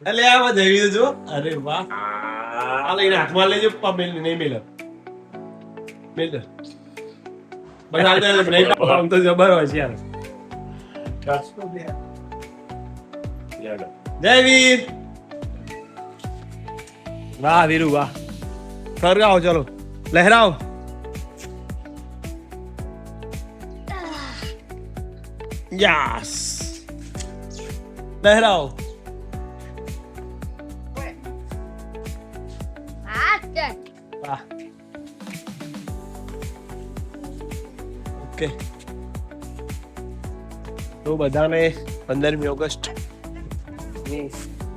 એટલે આમાં જઈ જો. અરે વાહ, આ લઈને હાથમાં લેજો. મેલ નહીં મેલ મેલ બધા આમ તો જબર હોય છે યાર. જય વીર. વાહ વીરુ વાહ. ફરગાઓ ચલો, લહેરાઓ. યસ, લહેરાઓ. વાહ. ઓકે, તો બધાને 15મી ઓગસ્ટ ની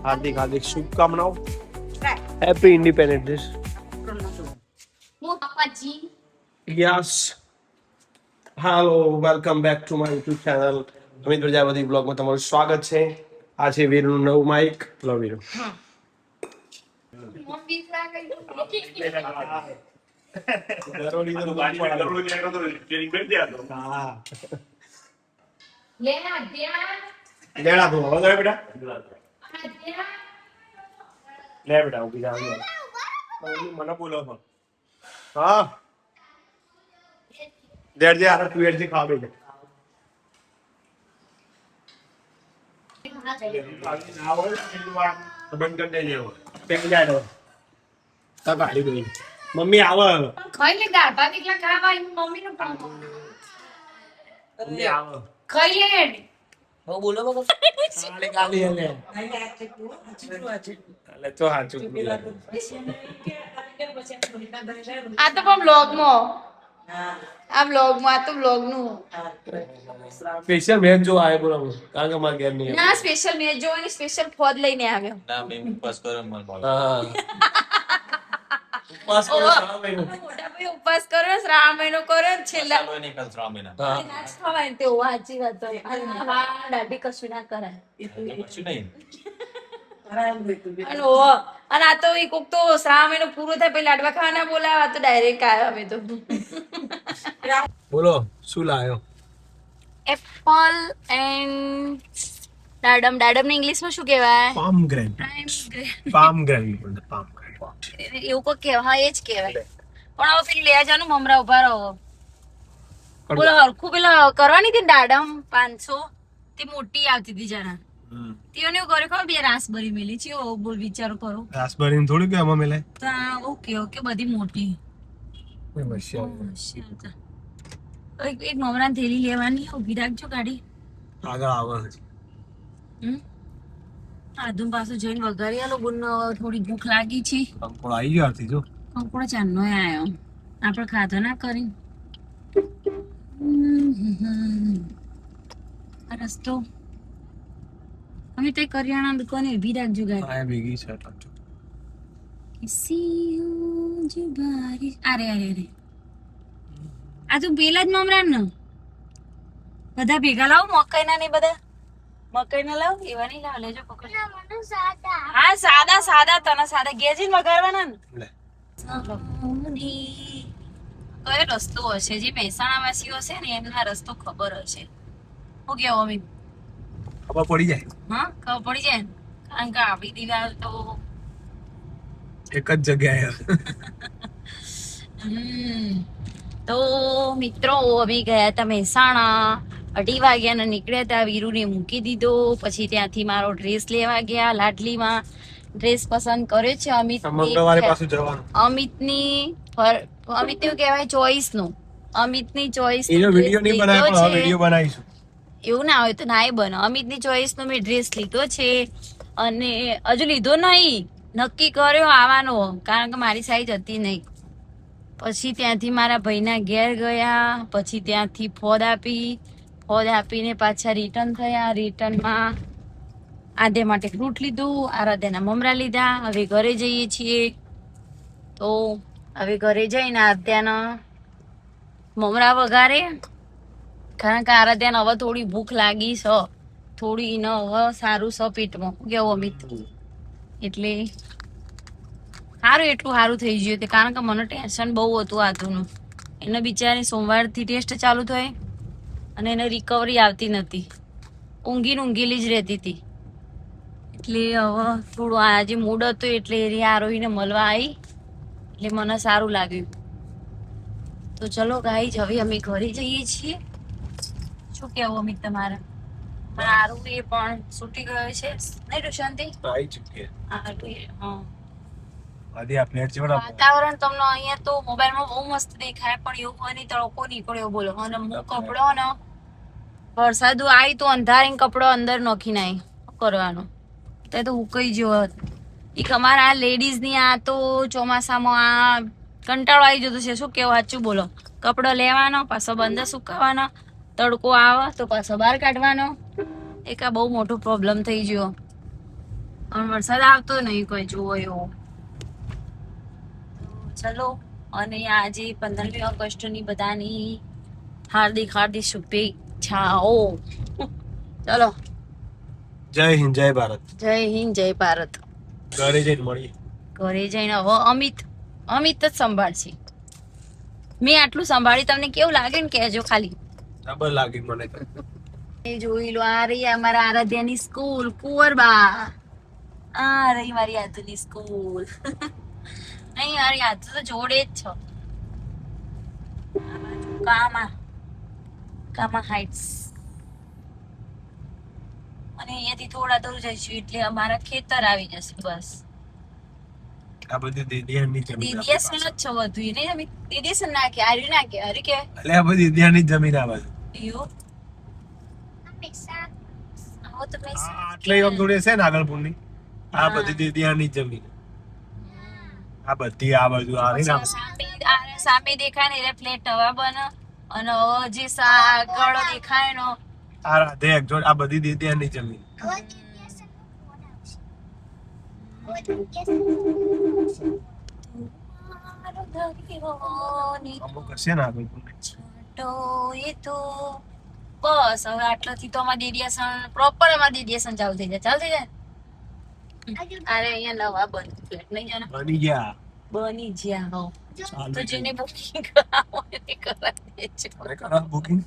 હાર્દિક હાર્દિક શુભકામનાઓ. Happy independence day. Yes, hello, welcome back to my YouTube channel Amit Prajapati બ્લોગમાં તમારું સ્વાગત છે. આ છે વીરનું નવું માઇક. લો વીરુ. લેડા તું હવે બેટા લે બેટા ઉભી થા. મને બોલો છો હા દેડ જે આર તું એડ થી ખાવે છે ના હોય બંધ કરી દેજો પેક જાય તા ગાડી ગઈ મમ્મી આવે ખાઈ લે દાળ ભાત એકલા ખાવા મમ્મી નું કામ મમ્મી આવે ખાઈ લે બહુ બોલો બગો કાલે કાલે લે એટલે તો હાચું આ તો પણ બ્લોગ માં આ બ્લોગ માં આ તો બ્લોગ નું સ્પેશિયલ મેચ જો આય બોલો કારણ કે માર ઘેર નહીં ના સ્પેશિયલ મેચ જોવાની સ્પેશિયલ ફોદ લઈને આવ્યો ના મેં ઉપવાસ કર્યો માર બોલ હા ઉપવાસ કરો સારા મહિનો મોટા ભાઈ ઉપવાસ કર્યો શ્રાવણ મહિનો કર્યો છેલ્લા ચાલો નહીં કાલ 3 મહિના હા ના જ ખવાય તે સાચી વાત છે હા દાદી કશું ના કરાય કશું નહીં અને અને આ તો ઈ કોક તો શ્રાવણ મહિનો પૂરો થાય પછી લાડવા ખાવાના બોલાવા તો ડાયરેક્ટ આવ્યો અમે તો બોલો શું લાયો એપલ એન્ડ દાડમ ને ઇંગ્લિશ માં શું કહેવાય પામ ગ્રેન પામ ગ્રેન એવું કોઈ કહેવાય હા એ જ કહેવાય પણ હવે પેલી લે જાનું મમરા ઉભા રહો બોલો હરખું પેલા કરવાની હતી ને દાડમ 500 તે મોટી આવતી હતી જરા તેઓને એવું કર્યું ખબર બે રાસબરી મેલી છે ઓ બોલ વિચારો કરો રાસબરી થોડી કે આમાં મેલે તો આ ઓકે ઓકે બધી મોટી એક મમરા થેલી લેવાની ઉભી રાખજો ગાડી આગળ આવે આધુન પાછું જઈને વઘારી આલો ગુણ થોડી ભૂખ લાગી છે કંકોડો આવી ગયો આરતી જો કંકોડો ચાંદનો આવ્યો આપણે ખાધો ના કરી આ રસ્તો અમે તે કરિયાણા દુકાને ઊભી રાખજો ગાડી આ ભેગી છે ટાટો કિસી હો જો બારિશ અરે અરે અરે આ તો પેલા જ મમરા ને બધા ભેગા લાવો મકાઈના ને બધા મકાઈના લાવ એવા નહીં લાવ લેજો પકડ હા સાદા સાદા તને સાદા ગેજીન વઘારવાના ને લે કયો રસ્તો હશે જે મહેસાણા વાસીઓ હશે ને એમને આ રસ્તો ખબર હશે હું કેવો અમિત ખબર પડી જાય હા ખબર પડી જાય ને કારણ કે આપણી દિવાલ તો એક જ જગ્યાએ તો મિત્રો અમે ગયા હતા મહેસાણા 2:30 વાગ્યાના નીકળ્યા હતા વીરુને મૂકી દીધો પછી ત્યાંથી મારો ડ્રેસ લેવા ગયા લાડલીમાં ડ્રેસ પસંદ કર્યો છે મંગળવારે પાછું જવાનું અમિતની એવું કહેવાય ચોઈસ નું અમિતની ચોઈસ એનો વિડિયો નહીં બનાવ્યો પણ હવે વિડિયો બનાવીશું એવું ના હોય તો નાય બને અમિતની ચોઈસ નો મેં ડ્રેસ લીધો છે અને હજુ લીધો નહીં નક્કી કર્યો આવવાનો કારણ કે મારી સાઈઝ હતી નહીં પછી ત્યાંથી મારા ભાઈના ઘેર ગયા પછી ત્યાંથી ફોદ આપીને પાછા રિટર્ન થયા રિટર્નમાં આધે માટે ફ્રૂટ લીધું આરાધ્યાના મમરા લીધા હવે ઘરે જઈએ છીએ તો હવે ઘરે જઈને આરાધ્યાના મમરા વઘારે કારણ કે આરાધ્યાને હવે થોડી ભૂખ લાગી છે થોડી ન હવે સારું છે પેટમાં કેવું અમિત એટલે એટલું સારું થઈ ગયું હતું કારણ કે મને ટેન્શન બહુ હતું આતુનું એને બિચારી સોમવારથી ટેસ્ટ ચાલુ થાય અને એને રિકવરી આવતી નથી ઊંઘેલી જ રહેતી હતી એટલે હવે થોડું આજે મૂડ હતું એટલે એ આરોહીને મળવા આવી એટલે મને સારું લાગ્યું. તો ચલો ગાઈઝ હવે અમે ઘરે જઈએ છીએ. શું કેવું અમિત તમારે? મારું એ પણ છૂટી ગયો છે નહીં રુશાંતિ? આવી ચૂકી હા. આદિ આ પ્લેટ જેવડા વાતાવરણ તમને અહીંયા તો મોબાઈલમાં બહુ મસ્ત દેખાય પણ એવું હોય નહીં, તડકો નીકળ્યો બોલો. અને હું કપડો ને વરસાદ આવી તો અંધારીને કપડો અંદર નાખી નાય શું કરવાનું? તે તો હુકાઈ ગયો. એક અમારા લેડીઝ ની આ તો ચોમાસામાં આ કંટાળો આવી જતો છે. શું કેવું સાચું બોલો? કપડો લેવાનો પાછો બંધ સુકાવાનો, તડકો આવે તો પાછો બહાર કાઢવાનો. એક આ બહુ મોટો પ્રોબ્લેમ થઈ ગયો. અને વરસાદ આવતો નહીં કોઈ જોવો એવો. ચલો અને આજે 15મી ઓગસ્ટની બધાની હાર્દિક હાર્દિક શુભેચ્છાઓ. ચલો જય હિન્દ જય ભારત. જય હિન્દ જય ભારત. ઘરે જઈને મળીએ. ઘરે જઈને હવે અમિત જ સંભાળશે. મેં આટલું સંભાળી તમને કેવું લાગે ને કહેજો ખાલી. ખબર લાગી મને તો. એ જોઈ લો આ રહી અમારા આરાધ્યાની સ્કૂલ કુંવરબા. આ રહી મારી યાદુની સ્કૂલ. નહીં મારી યાદુ તો જોડે જ છો. આ બાજુ કામા હાઇટ્સ. અને અહીંયાથી થોડા દૂર જઈશું એટલે અમારા ખેતર આવી જશે. બસ આ બધી દીદીયાની જમીન. દીદીએસન જ છો બધું નહીં અમે દીદીએસન નાખે આર્યું નાખે હરી કે એટલે આ બધી દીદીયાની જમીન આ બાજુ. યુ આવો તો પૈસા આટલે આમ થોડી છે ને આગળપુરની આ બધી દીદીયાની જમીન. આ બધી આ બાજુ આ રહી ને સામે દેખાય ને એટલે ફ્લેટ હવા બને અને હવે જે ગળો દેખાય નો આ રાધે એક જોડ આ બધી દીદીયાની જમીન. અમુક હશે ને આગળપુરની. તો એ તો બસ હવે આટલાથી તો અમારા દેડિયાસણ પ્રોપર અમારા દેડિયાસણ ચાલુ થઈ જાય. ચાલુ થઈ જાય. અરે અહીંયા નવા બંધ ફ્લેટ નહીં જાણે બની ગયા. બની જ્યાં હો ચાલુ તો થઈ જેને બુકિંગ કરાવો એને કરાવી દેજો. અરે કરા બુકિંગ.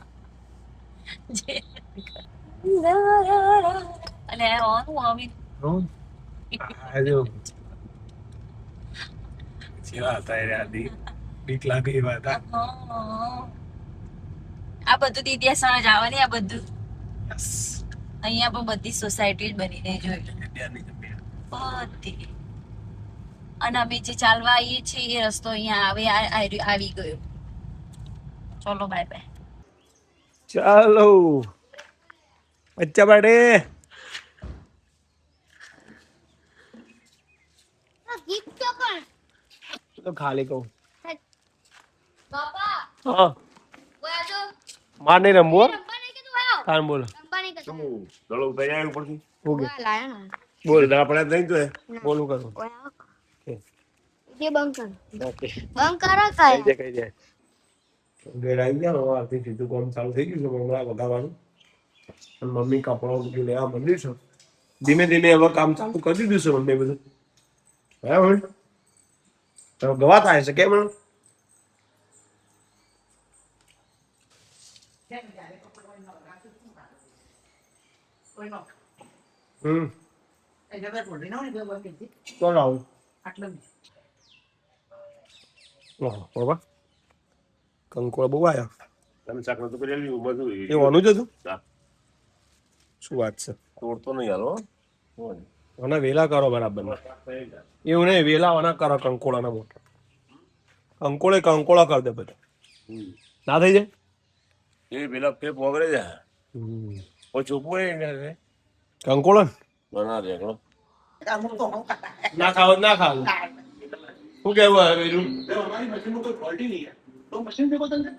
અને હું અમિત રોજ આ જો જેવા હતા એ આદી બીક લાગે એવા હતા. આ બધું દીદીયાસણ જ આવવાની. આ બધું યસ અહીંયા પણ બધી સોસાયટી જ બની રહી જોઈ લો દીદીયાની જમીન. બધી. અને અમે જે ચાલવા આવીએ છીએ એ રસ્તો અહીંયા આવી ગયો. ચલો બાય બાય. ચાલો બચ્ચા બાડે. તો ખાલી કહું હા માર નહીં રમવું હો. તાન બોલો બોલ આપણે નહીં તો બોલું કરું. કહી દે ઘેર આવી ગયા આરતી સીધું કામ ચાલુ થઈ ગયું છે હમણાં વગાડવાનું. અને મમ્મી કપડો બધું લેવા માંડ્યું છે. ધીમે ધીમે હવે કામ ચાલુ કરી દીધું છે મમ્મી બધું. બરાબર ગવા થાય છે કેમ કોણ આવું બાબા કંકોળ બહુ આવ્યા. એ વાનું જ હતું. શું વાત છે? તોડતો નહીં હાલો. અને વેલા કરો બરાબર. એવું નહીં વેલા વાના કરો કંકોળાના મોટા. કંકોળા કરી દે બધા ના થઈ જાય. એ પેલા ફેર પોગરે જાય. ચોખ્ખું ને કંકોળા બના દે ના ખાવ ના ખાવું. શું કેવું હવે વેલું કોઈ ફોલ્ટી નહીં તો મશીન ભેગો તમને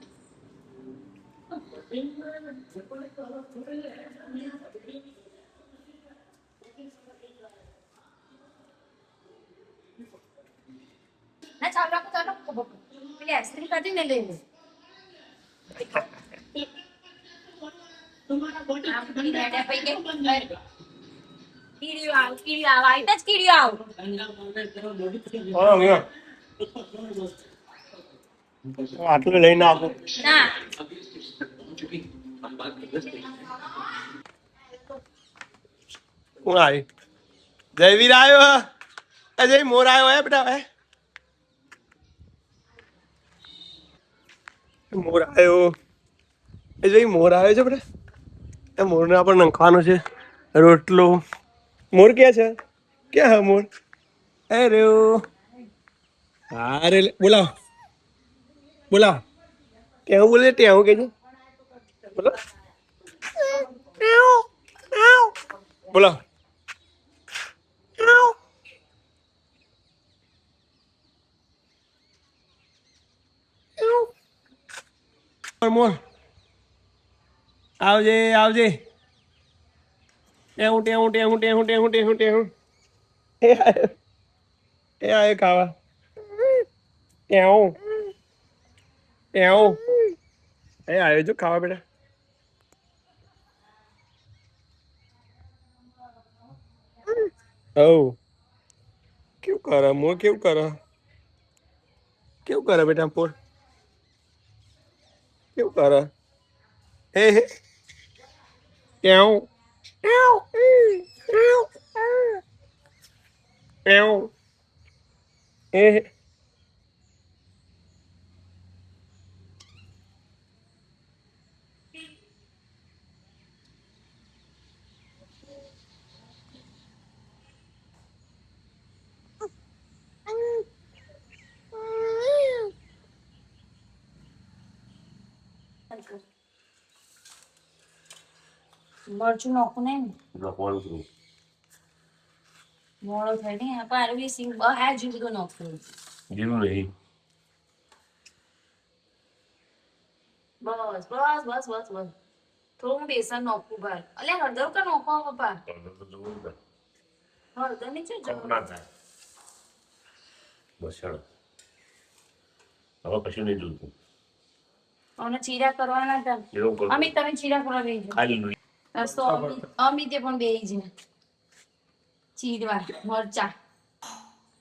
ના ચાલો ચાલો પેલી આઈસ્ક્રીમ કાઢી ને લઈ લે. આટલું લઈને આપો. ના કોણ આવી જયવીર આવ્યો હે જય મોર આવ્યો હે બેટા હે મોર આવ્યો જય મોર આવ્યો છે બેટા એ મોરને આપણે નંખવાનો છે રોટલો મોર ક્યાં છે ક્યાં હે મોર અરે અરે બોલાવ બોલાવ ત્યાં બોલે ત્યાં કે બોલો બોલાવ મોર આવજે આવજે ટેહું ટેહું ટેહું ટેહું ટેહું ટેહું ટેહું એ આયો ખાવા ટેહું ટેહું એ આવ્યો જો ખાવા બેટા હવ કેવું કરે મોર કેવું કરે બેટા પોર કેવું કરે હે હે ટેહું ટેહું હે હે મરચું નાખું નહીં લખવાનું છું મોડો થાય ને પારવી સિંગ બહાર જીરું નાખું જીરું નહીં બસ બસ બસ બસ બસ થોડું બેસન નાખું બહાર અલ્યા હળદર કા નાખો પપ્પા હળદર ની છે ના થાય બસ ચાલો હવે કશું નહીં જોતું અને ચીરા કરવાના હતા એવું કરું અમે તમે ચીરા કરવા બેસજો ખાલી નહીં તો અમિતે પણ બેસી છે ચીરવા મરચા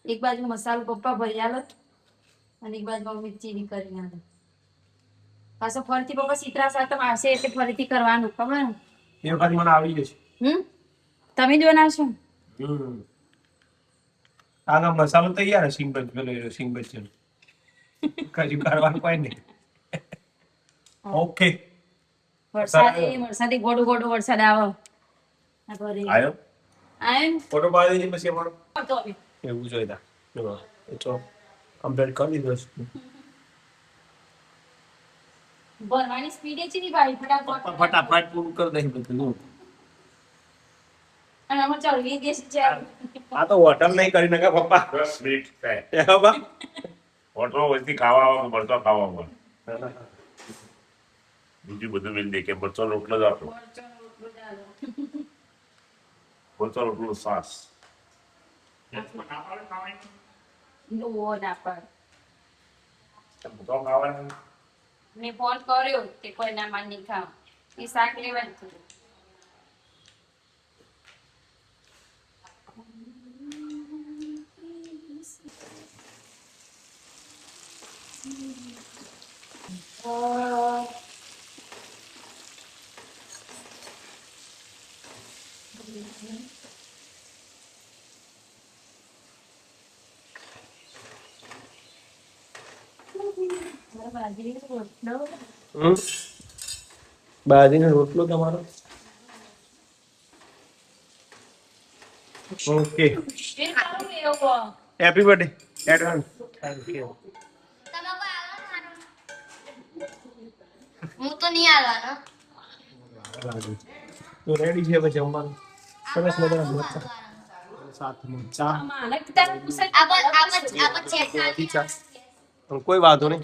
એક બાજુ મસાલો પપ્પા ભરી આલો અને એક બાજુ મમ્મી ચીરી કરી નાખે પાછો ફરીથી પપ્પા સીતરા સાથે આવશે એટલે ફરીથી કરવાનું ખબર ને એ વખત મને આવડી જશે તમે જ બનાવશો આગળ મસાલો તૈયાર હે સિંગ બચ્ચન કશું કરવાનું કોઈ નહીં ઓકે વરસાદ ગોડો ગોડો વરસાદ આવો આવ્યો આયો ફોટો પાડી પછી ફોટો તો હવે એવું જોઈએ તા જો એ તો કમ્પ્લીટ કરી દીધો છે ભરવાની સ્પીડ છે ની ભાઈ ફટાફટ ફટાફટ પૂરું કરી દઈ બધું અને અમે ચડવી દેશે છે આ તો હોટલ નહીં કરી નાખે પપ્પા 10 મિનિટ થાય એ બાબા હોટલો વચ્ચે ખાવા આવવાનું મળતો ખાવા આવવાનું બીજું બધું મિલ દે કે મરચો રોટલો જ આપો મરચો રોટલો સાસ નો ના પર તો ખાવાનું મેં ફોન કર્યો કે કોઈ ના માન નહીં ખાવ એ શાક લેવા જ બાજરીનો રોટલો તમારો okay happy birthday advance thank you હું તો નહીં આવવાનો તો રેડી છે પછી જમવાનું સરસ મજાના મરચા સાથમાં ચા આપણ ચેક કોઈ વાંધો નહીં